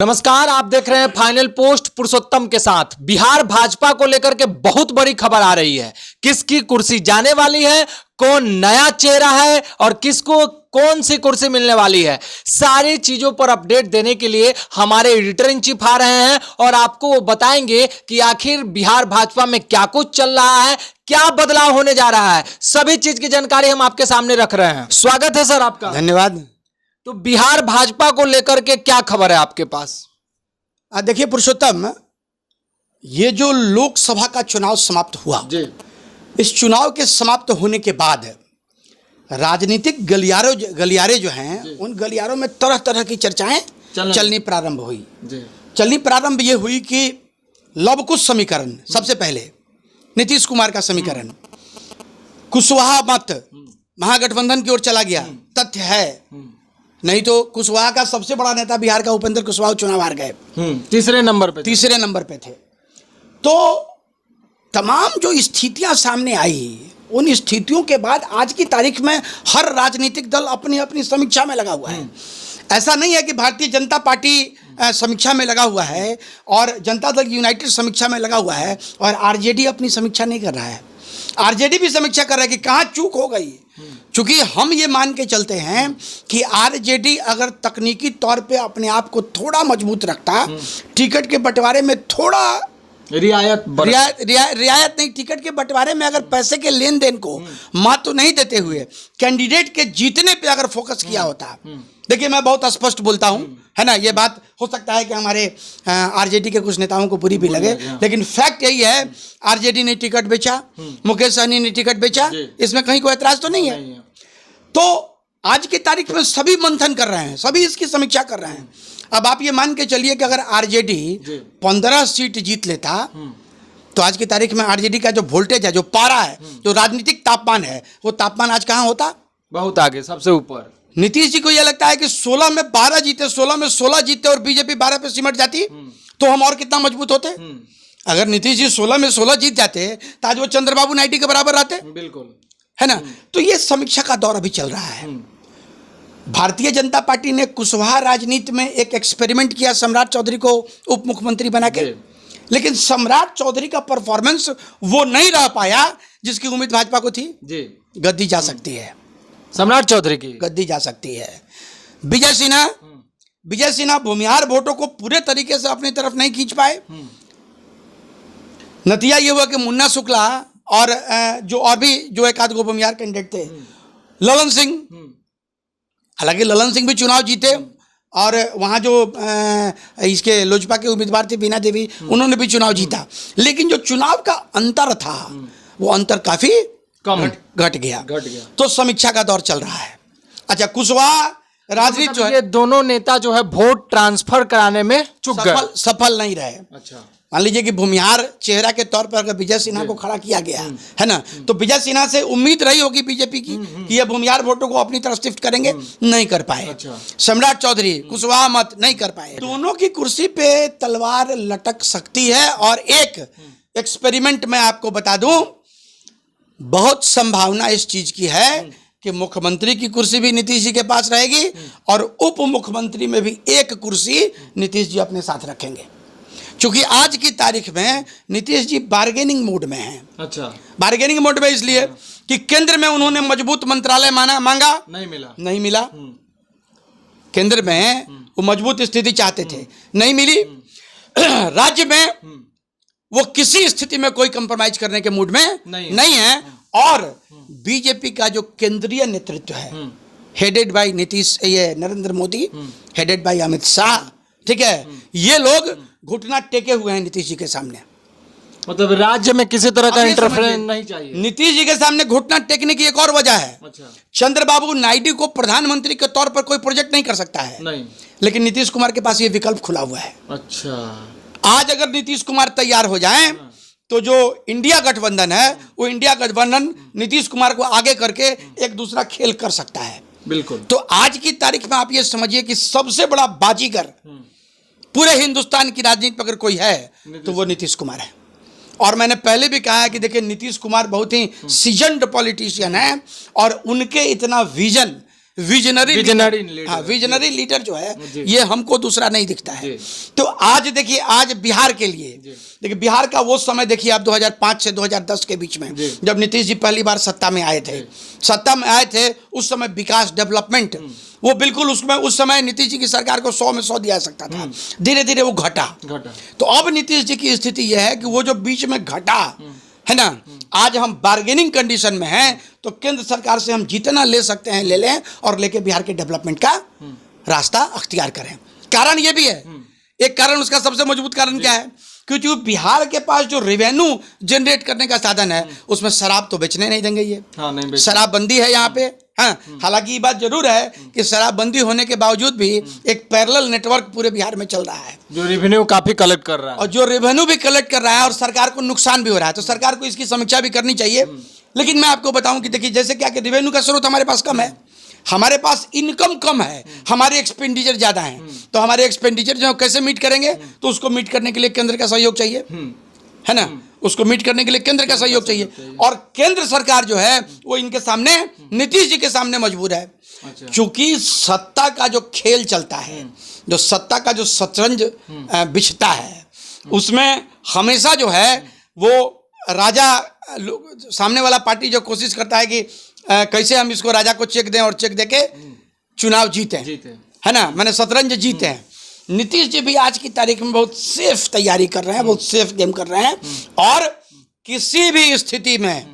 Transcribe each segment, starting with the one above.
नमस्कार, आप देख रहे हैं फाइनल पोस्ट पुरुषोत्तम के साथ। बिहार भाजपा को लेकर के बहुत बड़ी खबर आ रही है। किसकी कुर्सी जाने वाली है, कौन नया चेहरा है और किसको कौन सी कुर्सी मिलने वाली है, सारी चीजों पर अपडेट देने के लिए हमारे एडिटर इन चीफ आ रहे हैं और आपको वो बताएंगे कि आखिर बिहार भाजपा में क्या कुछ चल रहा है, क्या बदलाव होने जा रहा है। सभी चीज की जानकारी हम आपके सामने रख रहे हैं। स्वागत है सर आपका। धन्यवाद। तो बिहार भाजपा को लेकर के क्या खबर है आपके पास? देखिए पुरुषोत्तम, ये जो लोकसभा का चुनाव समाप्त हुआ जी। इस चुनाव के समाप्त होने के बाद राजनीतिक गलियारे जो हैं उन गलियारों में तरह तरह की चर्चाएं चलनी प्रारंभ हुई। चलनी प्रारंभ ये हुई कि लव कुश समीकरण, सबसे पहले नीतीश कुमार का समीकरण, कुशवाहा मत महागठबंधन की ओर चला गया। तथ्य है, नहीं तो कुशवाहा का सबसे बड़ा नेता बिहार का उपेंद्र कुशवाहा चुनाव हार गए, तीसरे नंबर पे थे। तो तमाम जो स्थितियां सामने आई, उन स्थितियों के बाद आज की तारीख में हर राजनीतिक दल अपनी अपनी समीक्षा में लगा हुआ है। ऐसा नहीं है कि भारतीय जनता पार्टी समीक्षा में लगा हुआ है और जनता दल यूनाइटेड समीक्षा में लगा हुआ है और आरजेडी अपनी समीक्षा नहीं कर रहा है। आरजेडी भी समीक्षा कर रहा है कि कहाँ चूक हो गई। चूंकि हम ये मान के चलते हैं कि आरजेडी अगर तकनीकी तौर पे अपने आप को थोड़ा मजबूत रखता, टिकट के बंटवारे में थोड़ा रियायत नहीं, टिकट के बंटवारे में अगर पैसे के लेन देन को महत्व नहीं देते हुए कैंडिडेट के जीतने पे अगर फोकस किया होता। देखिए, मैं बहुत स्पष्ट बोलता हूं, है ना। ये बात हो सकता है कि हमारे आरजेडी के कुछ नेताओं को बुरी भी लगे, लेकिन फैक्ट यही है, आरजेडी ने टिकट बेचा, मुकेश सहनी ने टिकट बेचा, इसमें कहीं कोई ऐतराज तो नहीं है। तो आज की तारीख में सभी मंथन कर रहे हैं, सभी इसकी समीक्षा कर रहे हैं। अब आप ये मान के चलिए कि अगर आरजेडी 15 सीट जीत लेता तो आज की तारीख में आरजेडी का जो वोल्टेज है, जो पारा है, जो राजनीतिक तापमान है, वो तापमान आज कहाँ होता? बहुत आगे, सबसे ऊपर। नीतीश जी को यह लगता है कि 16 में 12 जीते, 16 में 16 जीते और बीजेपी 12 पे सिमट जाती तो हम और कितना मजबूत होते। अगर नीतीश जी 16 में 16 जीत जाते तो आज वो चंद्रबाबू नायडू के बराबर रहते, बिल्कुल, है ना। तो ये समीक्षा का दौर अभी चल रहा है। भारतीय जनता पार्टी ने कुशवाहा राजनीति में एक एक्सपेरिमेंट किया, सम्राट चौधरी को उप मुख्यमंत्री बना के, लेकिन सम्राट चौधरी का परफॉर्मेंस वो नहीं रह पाया जिसकी उम्मीद भाजपा को थी। गद्दी जा सकती है, सम्राट चौधरी की गद्दी जा सकती है। विजय सिन्हा भूमिहार वोटों को पूरे तरीके से अपनी तरफ नहीं खींच पाए। नतीजा ये हुआ कि मुन्ना शुक्ला और और भी एक आध गो भूमिहार कैंडिडेट थे, ललन सिंह, हालांकि ललन सिंह भी चुनाव जीते और वहाँ जो इसके लोजपा के उम्मीदवार थे बीना देवी, उन्होंने भी चुनाव जीता, लेकिन जो चुनाव का अंतर था वो अंतर काफी कम घट गया। तो समीक्षा का दौर चल रहा है। अच्छा, कुशवाहा राजनीति जो है, ये दोनों नेता जो है वोट ट्रांसफर कराने में चूक गए, सफल नहीं रहे। अच्छा, मान लीजिए कि भूमिहार चेहरा के तौर पर अगर विजय सिन्हा को खड़ा किया गया है ना, तो विजय सिन्हा से उम्मीद रही होगी बीजेपी की कि ये भूमिहार वोटों को अपनी तरफ शिफ्ट करेंगे, नहीं कर पाए। अच्छा। सम्राट चौधरी, कुशवाहा मत नहीं कर पाए। दोनों की कुर्सी पे तलवार लटक सकती है। और एक एक्सपेरिमेंट मैं आपको बता दूं, बहुत संभावना इस चीज की है कि मुख्यमंत्री की कुर्सी भी नीतीश जी के पास रहेगी और उप मुख्यमंत्री में भी एक कुर्सी नीतीश जी अपने साथ रखेंगे, क्योंकि आज की तारीख में नीतीश जी बार्गेनिंग मोड में हैं। अच्छा, बार्गेनिंग मोड में इसलिए कि केंद्र में उन्होंने मजबूत मंत्रालय मांगा, नहीं मिला। केंद्र में वो मजबूत स्थिति चाहते थे, नहीं मिली। राज्य में वो किसी स्थिति में कोई कंप्रोमाइज करने के मूड में नहीं है। और बीजेपी का जो केंद्रीय नेतृत्व है, हेडेड बाय नीतीश, ये नरेंद्र मोदी, हेडेड बाय अमित शाह, ठीक है, ये लोग घुटना टेके हुए हैं नीतीश जी के सामने। मतलब राज्य में किसी तरह का इंटरफेरेंस नहीं चाहिए। नीतीश जी के सामने घुटना टेकने की एक और वजह है। अच्छा। चंद्रबाबू नायडू को प्रधानमंत्री के तौर पर कोई प्रोजेक्ट नहीं कर सकता है, नहीं, लेकिन नीतीश कुमार के पास ये विकल्प खुला हुआ है। अच्छा, आज अगर नीतीश कुमार तैयार हो जाएं तो जो इंडिया गठबंधन है, वो इंडिया गठबंधन नीतीश कुमार को आगे करके एक दूसरा खेल कर सकता है। बिल्कुल। तो आज की तारीख में आप ये समझिए कि सबसे बड़ा बाजीगर पूरे हिंदुस्तान की राजनीति पर अगर कोई है तो वो नीतीश कुमार है। और मैंने पहले भी कहा है कि देखिए, नीतीश कुमार बहुत ही सीजन्ड पॉलिटिशियन है और उनके इतना विजन विजनरी लीडर। हाँ, विजनरी लीडर जो है ये हमको दूसरा नहीं दिखता है। तो आज देखिए, आज बिहार के लिए देखिए, बिहार का वो समय देखिए आप 2005 से 2010 के बीच में जब नीतीश जी पहली बार सत्ता में आए थे, उस समय विकास डेवलपमेंट वो बिल्कुल उसमें उस समय नीतीश जी की सरकार को 100 में 100 दिया सकता था। धीरे धीरे वो घटा। तो अब नीतीश जी की स्थिति यह है कि वो जो बीच में घटा है ना, आज हम बार्गेनिंग कंडीशन में हैं, तो केंद्र सरकार से हम जितना ले सकते हैं ले लें और लेके बिहार के डेवलपमेंट का रास्ता अख्तियार करें। कारण ये भी है, एक कारण, उसका सबसे मजबूत कारण क्या है, क्योंकि बिहार के पास जो रेवेन्यू जनरेट करने का साधन है उसमें शराब तो बेचने नहीं देंगे ये। हाँ, नहीं शराबबंदी है यहाँ पे। हाँ, हालांकि ये बात जरूर है कि शराबबंदी होने के बावजूद भी एक पैरेलल नेटवर्क पूरे बिहार में चल रहा है जो रेवेन्यू काफी कलेक्ट कर रहा है, और जो रेवेन्यू भी कलेक्ट कर रहा है और सरकार को नुकसान भी हो रहा है। तो सरकार को इसकी समीक्षा भी करनी चाहिए। लेकिन मैं आपको बताऊं कि देखिए, जैसे क्या कि रेवेन्यू का स्रोत हमारे पास कम है, हमारे पास इनकम कम है, हमारे एक्सपेंडिचर ज्यादा है। तो हमारे एक्सपेंडिचर जो कैसे मीट करेंगे, तो उसको मीट करने के लिए केंद्र का सहयोग चाहिए, है ना। उसको मीट करने के लिए केंद्र का सहयोग चाहिए। और केंद्र सरकार जो है वो इनके सामने, नीतीश जी के सामने मजबूर है। क्योंकि सत्ता का जो खेल चलता है, जो सत्ता का जो शतरंज बिछता है, उसमें हमेशा जो है वो राजा, सामने वाला पार्टी जो कोशिश करता है कि कैसे हम इसको राजा को चेक दें और चेक देके चुनाव जीतें, है ना, मैंने शतरंज जीते हैं। नीतीश जी भी आज की तारीख में बहुत सेफ तैयारी कर रहे हैं, बहुत सेफ गेम कर रहे हैं। और किसी भी स्थिति में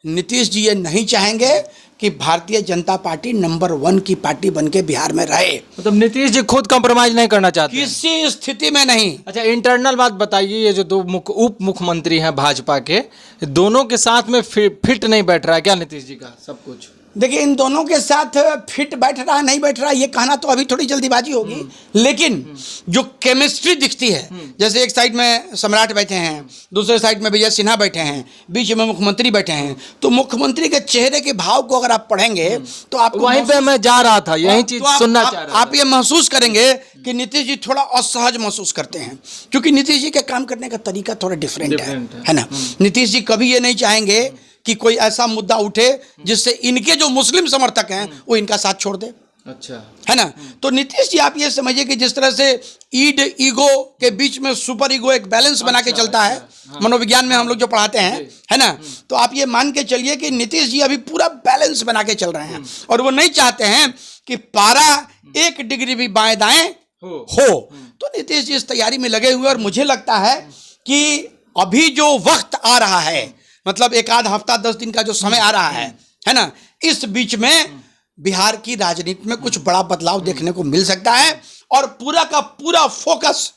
नीतीश जी ये नहीं चाहेंगे कि भारतीय जनता पार्टी नंबर 1 की पार्टी बनके बिहार में रहे। मतलब नीतीश जी खुद कॉम्प्रोमाइज नहीं करना चाहते किसी स्थिति में नहीं। अच्छा, इंटरनल बात बताइए, ये जो दो उप मुख्यमंत्री हैं भाजपा के, दोनों के साथ में फिट नहीं बैठ रहा है क्या नीतीश जी का सब कुछ? देखिए, इन दोनों के साथ फिट बैठ रहा है नहीं बैठ रहा है ये कहना तो अभी थोड़ी जल्दीबाजी होगी। लेकिन जो केमिस्ट्री दिखती है, जैसे एक साइड में सम्राट बैठे हैं, दूसरे साइड में विजय सिन्हा बैठे हैं, बीच में मुख्यमंत्री बैठे हैं, तो मुख्यमंत्री के चेहरे के भाव को अगर आप पढ़ेंगे तो आप वहीं पे मैं जा रहा था, यही चीज सुनना चाह रहा था। आप ये महसूस करेंगे कि नीतीश जी थोड़ा असहज महसूस करते हैं, क्योंकि नीतीश जी के काम करने का तरीका थोड़ा डिफरेंट है ना। नीतीश जी कभी ये नहीं चाहेंगे कि कोई ऐसा मुद्दा उठे जिससे इनके जो मुस्लिम समर्थक हैं वो इनका साथ छोड़ दे। अच्छा, है ना। तो नीतीश जी आप ये समझिए कि जिस तरह से ईगो के बीच में सुपर ईगो एक बैलेंस बना के चलता है, मनोविज्ञान में हम लोग जो पढ़ाते हैं, है ना, तो आप ये मान के चलिए कि नीतीश जी अभी पूरा बैलेंस बना के चल रहे हैं और वो नहीं चाहते हैं कि पारा 1 डिग्री भी बाएं दाएं हो। तो नीतीश जी इस तैयारी में लगे हुए, और मुझे लगता है कि अभी जो वक्त आ रहा है, मतलब एक आध हफ्ता 10 दिन का जो समय आ रहा है ना, इस बीच में बिहार की राजनीति में कुछ बड़ा बदलाव देखने को मिल सकता है। और पूरा का पूरा फोकस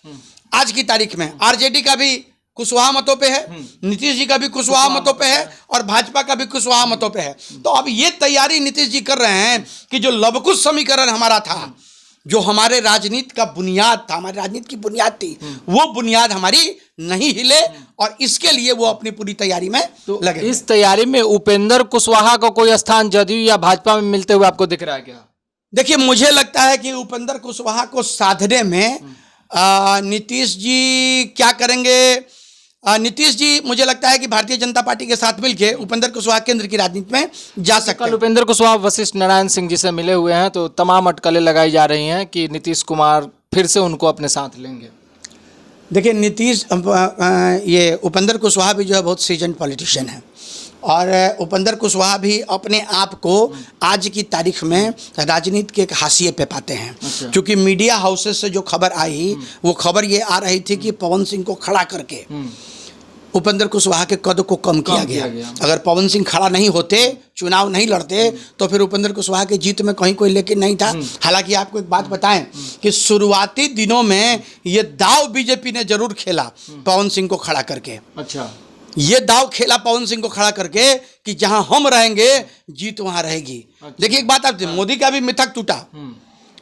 आज की तारीख में आरजेडी का भी कुशवाहा मतों पे है, नीतीश जी का भी कुशवाहा मतों पे है, और भाजपा का भी कुशवाहा मतों पे है। तो अब ये तैयारी नीतीश जी कर रहे हैं कि जो लवकुश समीकरण हमारा था, जो हमारे राजनीति का बुनियाद था, हमारी राजनीति की बुनियाद थी, वो बुनियाद हमारी नहीं हिले, और इसके लिए वो अपनी पूरी तैयारी में लगे। इस तैयारी में उपेंद्र कुशवाहा को कोई स्थान जदयू या भाजपा में मिलते हुए आपको दिख रहा है क्या? देखिए, मुझे लगता है कि उपेंद्र कुशवाहा को साधने में नीतीश जी क्या करेंगे। नीतीश जी मुझे लगता है कि भारतीय जनता पार्टी के साथ मिलकर उपेंद्र कुशवाहा केंद्र की राजनीति में जा सकते हैं। कल उपेंद्र कुशवाहा वशिष्ठ नारायण सिंह जी से मिले हुए हैं, तो तमाम अटकलें लगाई जा रही हैं कि नीतीश कुमार फिर से उनको अपने साथ लेंगे। देखिए, ये उपेंद्र कुशवाहा भी जो है बहुत सीजन्ड पॉलिटिशियन है, और उपेंद्र कुशवाहा भी अपने आप को आज की तारीख में राजनीति के एक हाशिए पे पाते हैं। अच्छा। क्योंकि मीडिया हाउसेस से जो खबर आई, वो खबर ये आ रही थी कि पवन सिंह को खड़ा करके उपेंद्र कुशवाहा के कद को कम किया गया। अगर पवन सिंह खड़ा नहीं होते, चुनाव नहीं लड़ते, तो फिर उपेंद्र कुशवाहा की जीत में कहीं कोई लेकिन नहीं था। हालांकि आपको एक बात बताएं कि शुरुआती दिनों में ये दाव बीजेपी ने जरूर खेला पवन सिंह को खड़ा करके। अच्छा, ये दाव खेला पवन सिंह को खड़ा करके कि जहां हम रहेंगे जीत वहां रहेगी। अच्छा। देखिए, एक बात आप, मोदी का भी मिथक टूटा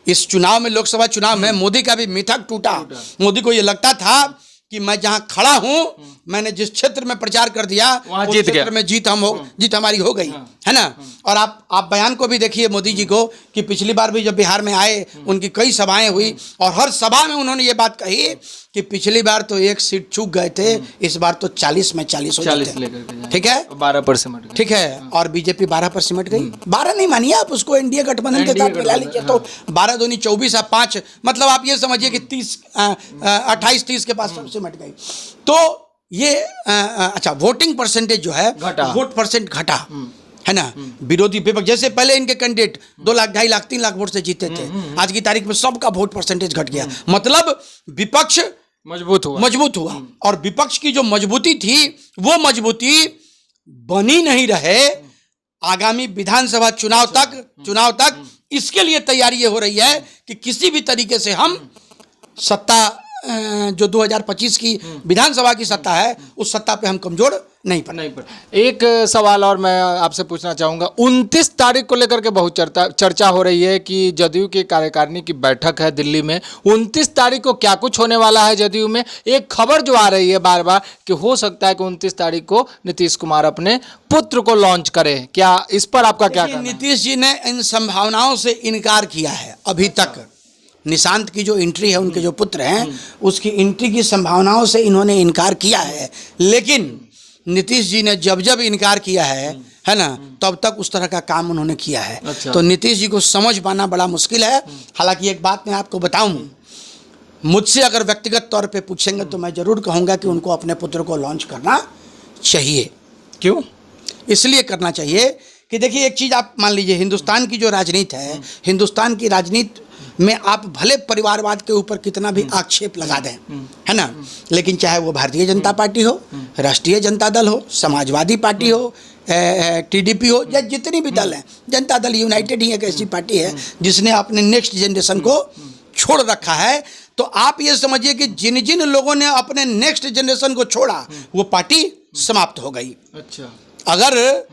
इस चुनाव में, लोकसभा चुनाव में मोदी का भी मिथक टूटा। मोदी को ये लगता था कि मैं जहां खड़ा हूं, मैंने जिस क्षेत्र में प्रचार कर दिया उस क्षेत्र में जीत हमारी हो गई, है ना। और आप बयान को भी देखिए मोदी जी को कि पिछली बार भी जब बिहार में आए, उनकी कई सभाएं हुई, और हर सभा में उन्होंने ये बात कही कि पिछली बार तो एक सीट चूक गए थे, इस बार तो 40 में 40 हो 40 जाते। लेकर के जाएंगे। ठीक है, 12 पर सिमट गए। ठीक है। और बीजेपी 12 पर सिमट गई। 12 नहीं मानिए आप उसको, एनडीए गठबंधन के एनडीए साथ मिला लीजिए तो 12 दूनी 24 और 5, मतलब आप ये समझिए कि 28-30 के पास सब सिमट गई। तो ये अच्छा, वोटिंग परसेंटेज जो है, घटा। वोट परसेंट घटा, है ना। विरोधी विपक्ष, जैसे पहले इनके कैंडिडेट 2 लाख 2.5 लाख 3 लाख वोट से जीते थे, आज की तारीख में सबका वोट परसेंटेज घट गया। मतलब विपक्ष मजबूत हुआ और विपक्ष की जो मजबूती थी वो मजबूती बनी नहीं रहे आगामी विधानसभा चुनाव तक। इसके लिए तैयारी ये हो रही है कि किसी भी तरीके से हम सत्ता, जो 2025 की विधानसभा की सत्ता है, उस सत्ता पे हम कमजोर नहीं पड़े। एक सवाल और मैं आपसे पूछना चाहूंगा, 29 तारीख को लेकर के बहुत चर्चा हो रही है कि जदयू की कार्यकारिणी की बैठक है दिल्ली में। 29 तारीख को क्या कुछ होने वाला है जदयू में? एक खबर जो आ रही है बार बार कि हो सकता है कि 29 तारीख को नीतीश कुमार अपने पुत्र को लॉन्च करें। क्या इस पर आपका क्या कहना है? नीतीश जी ने इन संभावनाओं से इनकार किया है अभी तक। निशांत की जो एंट्री है, उनके जो पुत्र हैं, उसकी एंट्री की संभावनाओं से इन्होंने इनकार किया है। लेकिन नीतीश जी ने जब इनकार किया है ना, तब तक उस तरह का काम उन्होंने किया है। अच्छा। तो नीतीश जी को समझ पाना बड़ा मुश्किल है। हालांकि एक बात मैं आपको बताऊं, मुझसे अगर व्यक्तिगत तौर पे पूछेंगे तो मैं जरूर कहूंगा कि उनको अपने पुत्र को लॉन्च करना चाहिए। क्यों? इसलिए करना चाहिए कि देखिए, एक चीज़ आप मान लीजिए, हिंदुस्तान की जो राजनीति है, हिंदुस्तान की राजनीति में आप भले परिवारवाद के ऊपर कितना भी आक्षेप लगा दें, है ना, लेकिन चाहे वो भारतीय जनता पार्टी हो, राष्ट्रीय जनता दल हो, समाजवादी पार्टी हो, टीडीपी हो, या जितनी भी दल हैं, जनता दल यूनाइटेड ही एक ऐसी पार्टी है जिसने अपने नेक्स्ट जनरेशन को छोड़ रखा है। तो आप ये समझिए कि जिन जिन लोगों ने अपने नेक्स्ट जनरेशन को छोड़ा, वो पार्टी समाप्त हो गई। अच्छा, अगर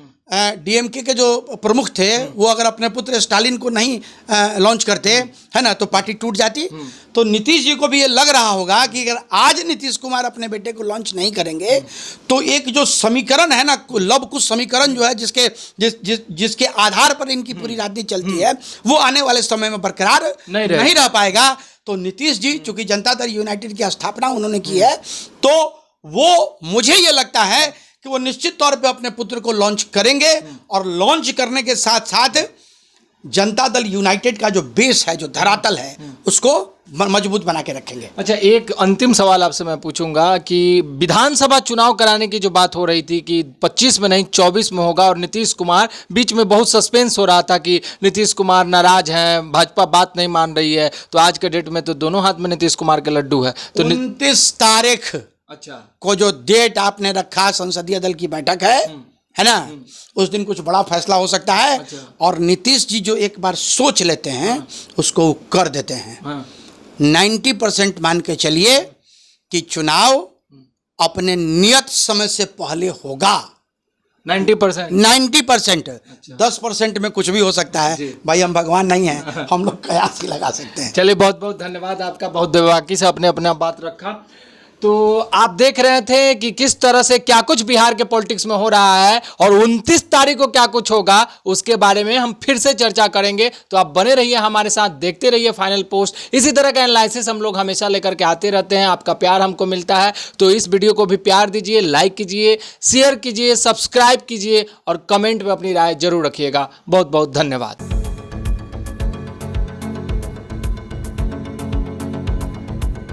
डीएमके के जो प्रमुख थे वो अगर अपने पुत्र स्टालिन को नहीं लॉन्च करते, है ना, तो पार्टी टूट जाती। तो नीतीश जी को भी ये लग रहा होगा कि अगर आज नीतीश कुमार अपने बेटे को लॉन्च नहीं करेंगे तो एक जो समीकरण है ना, लव कुश समीकरण जो है, जिसके आधार पर इनकी पूरी राजनीति चलती है, वो आने वाले समय में बरकरार नहीं रह पाएगा। तो नीतीश जी, चूंकि जनता दल यूनाइटेड की स्थापना उन्होंने की है, तो वो, मुझे ये लगता है कि वो निश्चित तौर पे अपने पुत्र को लॉन्च करेंगे और लॉन्च करने के साथ साथ जनता दल यूनाइटेड का जो बेस है, जो धरातल है, उसको मजबूत बना के रखेंगे। अच्छा, एक अंतिम सवाल आपसे मैं पूछूंगा कि विधानसभा चुनाव कराने की जो बात हो रही थी कि 25 में नहीं 24 में होगा, और नीतीश कुमार, बीच में बहुत सस्पेंस हो रहा था कि नीतीश कुमार नाराज हैं, भाजपा बात नहीं मान रही है, तो आज के डेट में तो दोनों हाथ में नीतीश कुमार के लड्डू है। तो 29 तारीख को जो डेट आपने रखा, संसदीय दल की बैठक है ना, उस दिन कुछ बड़ा फैसला हो सकता है। और नीतीश जी जो एक बार सोच लेते हैं, उसको कर देते हैं। 90% मान के चलिए कि चुनाव अपने नियत समय से पहले होगा। 90%। 10% में कुछ भी हो सकता है भाई, हम भगवान नहीं हैं, हम लोग कयास ही लगा सकते हैं। चलिए, बहुत बहुत धन्यवाद आपका, बहुत बेबाकी से आपने अपना बात रखा। तो आप देख रहे थे कि किस तरह से क्या कुछ बिहार के पॉलिटिक्स में हो रहा है, और 29 तारीख को क्या कुछ होगा उसके बारे में हम फिर से चर्चा करेंगे। तो आप बने रहिए हमारे साथ, देखते रहिए फाइनल पोस्ट। इसी तरह का एनालिसिस हम लोग हमेशा लेकर के आते रहते हैं, आपका प्यार हमको मिलता है। तो इस वीडियो को भी प्यार दीजिए, लाइक कीजिए, शेयर कीजिए, सब्सक्राइब कीजिए और कमेंट में अपनी राय जरूर रखिएगा। बहुत बहुत धन्यवाद।